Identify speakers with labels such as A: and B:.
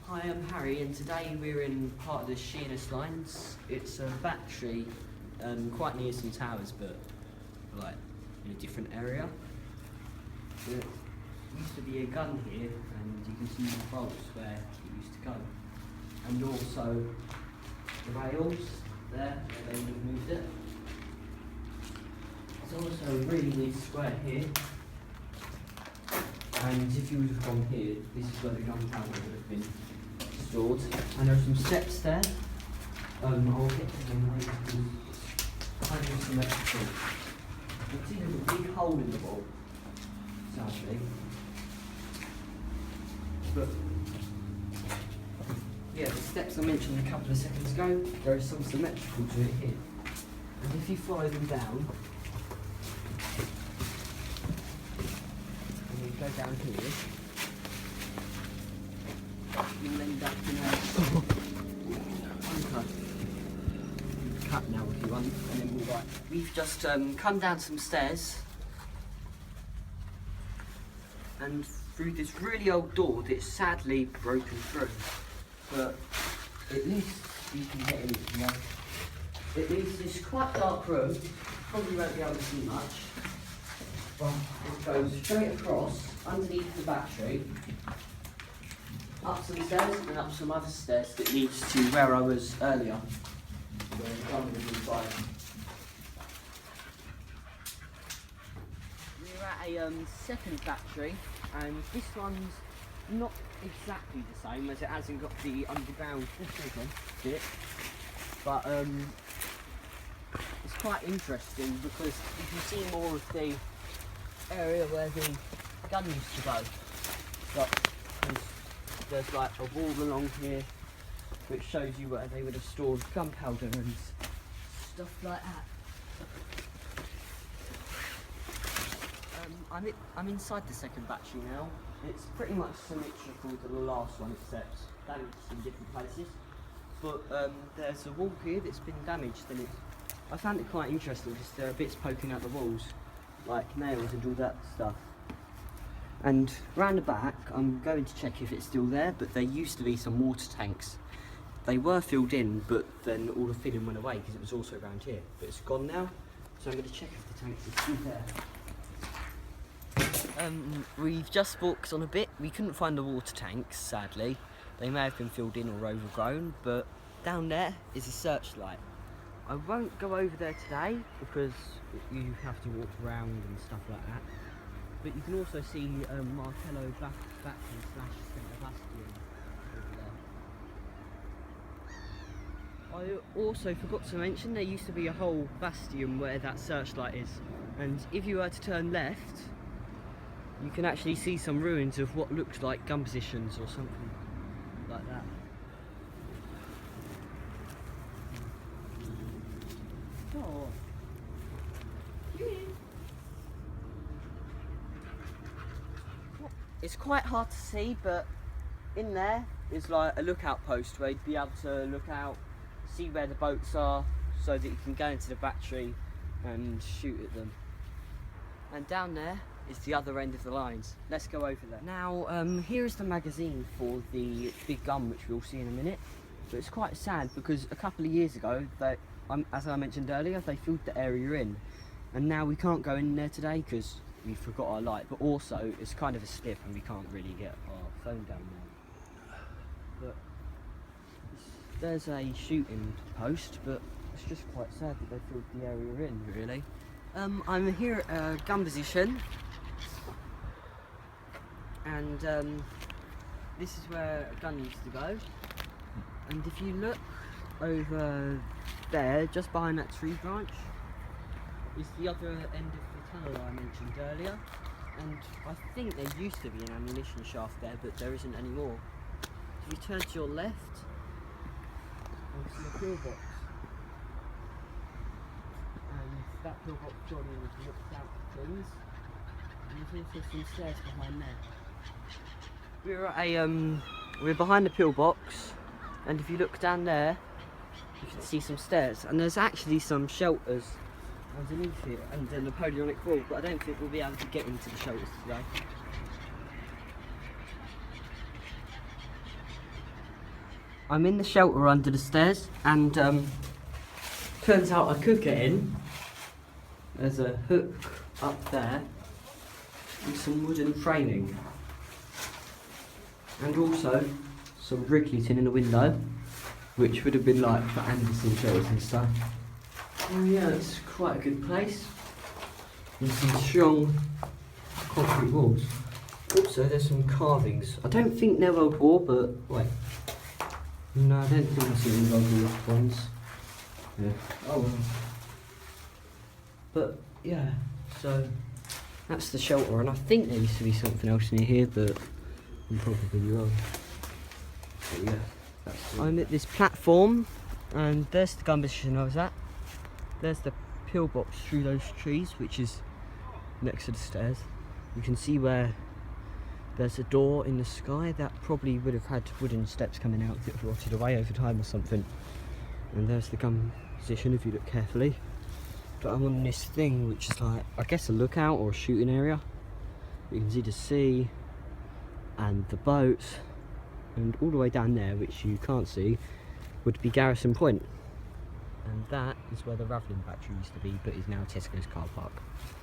A: Hi, I'm Harry, and today we're in part of the Sheerness Lines. It's a battery, quite near some towers, but like in a different area. There used to be a gun here, and you can see the bolts where it used to go, and also the rails there where they would have moved it. There's also a really weird square here, and if you would have gone here, this is where the gunpowder would have been stored. And there are some steps there. I'll get to them later because it's kind of symmetrical. You can see there's a big hole in the wall, sadly. But yeah, the steps I mentioned a couple of seconds ago, there is some symmetrical to it here. And if you follow them down, and you go down here, you'll end up in a cut now if you want, and then we'll we've just come down some stairs and through this really old door that's sadly broken through, but at least you can get in here. It leaves this quite dark room, probably won't be able to see much, but it goes straight across underneath the battery, up some stairs and up some other stairs that leads to where I was earlier, where the gun was inside. We're at a second battery, and this one's not exactly the same as it hasn't got the underground bit, but it's quite interesting because you can see more of the area where the gun used to go. But there's like a wall along here which shows you where they would have stored gunpowder and stuff like that. I'm inside the second battery now. It's pretty much symmetrical to the last one except damaged in different places. But there's a wall here that's been damaged, and I found it quite interesting because there are bits poking out the walls, like nails and all that stuff. And round the back, I'm going to check if it's still there, but there used to be some water tanks. They were filled in, but then all the filling went away because it was also around here. But it's gone now, so I'm going to check if the tanks are still there. We've just walked on a bit. We couldn't find the water tanks, sadly. They may have been filled in or overgrown, but down there is a searchlight. I won't go over there today because you have to walk around and stuff like that. But you can also see Martello Battery / Centre Bastion over there. I also forgot to mention there used to be a whole bastion where that searchlight is, and if you were to turn left, you can actually see some ruins of what looks like gun positions or something like that. Oh. It's quite hard to see, but in there is like a lookout post where you'd be able to look out, see where the boats are, so that you can go into the battery and shoot at them. And down there is the other end of the lines. Let's go over there. Now, here is the magazine for the big gun, which we'll see in a minute. But it's quite sad because a couple of years ago, as I mentioned earlier, they filled the area in. And now we can't go in there today because we forgot our light, but also it's kind of a slip and we can't really get our phone down there. But there's a shooting post, but it's just quite sad that they filled the area in, really. I'm here at a gun position, and this is where a gun used to go. And if you look over there, just behind that tree branch, is the other end of the tunnel I mentioned earlier. And I think there used to be an ammunition shaft there, but there isn't anymore. If you turn to your left, you'll see a pillbox. And that pillbox Johnny looks out for things. And there's also some stairs behind there. We're behind the pillbox, and if you look down there, you can see some stairs. And there's actually some shelters underneath here and the Napoleonic wall, but I don't think we'll be able to get into the shelters today. I'm in the shelter under the stairs, and turns out I could get in. There's a hook up there with some wooden framing, and also some Wrigley tin in the window, which would have been like for Anderson shelters and stuff. Oh yeah, it's quite a good place. With some strong concrete walls. Also, there's some carvings. I don't think they're World War, but wait. No, I don't think I've seen World War ones. Yeah. Oh well. But yeah, so that's the shelter, and I think there used to be something else near here, but I'm probably wrong. But yeah, I'm at this platform, and there's the gun position I was at. There's the pillbox through those trees, which is next to the stairs. You can see where there's a door in the sky that probably would have had wooden steps coming out that have rotted away over time or something. And there's the gun position if you look carefully. But I'm on this thing which is like, I guess a lookout or a shooting area. You can see the sea and the boats, and all the way down there, which you can't see, would be Garrison Point. And that is where the Ravelin battery used to be, but is now Tesco's car park.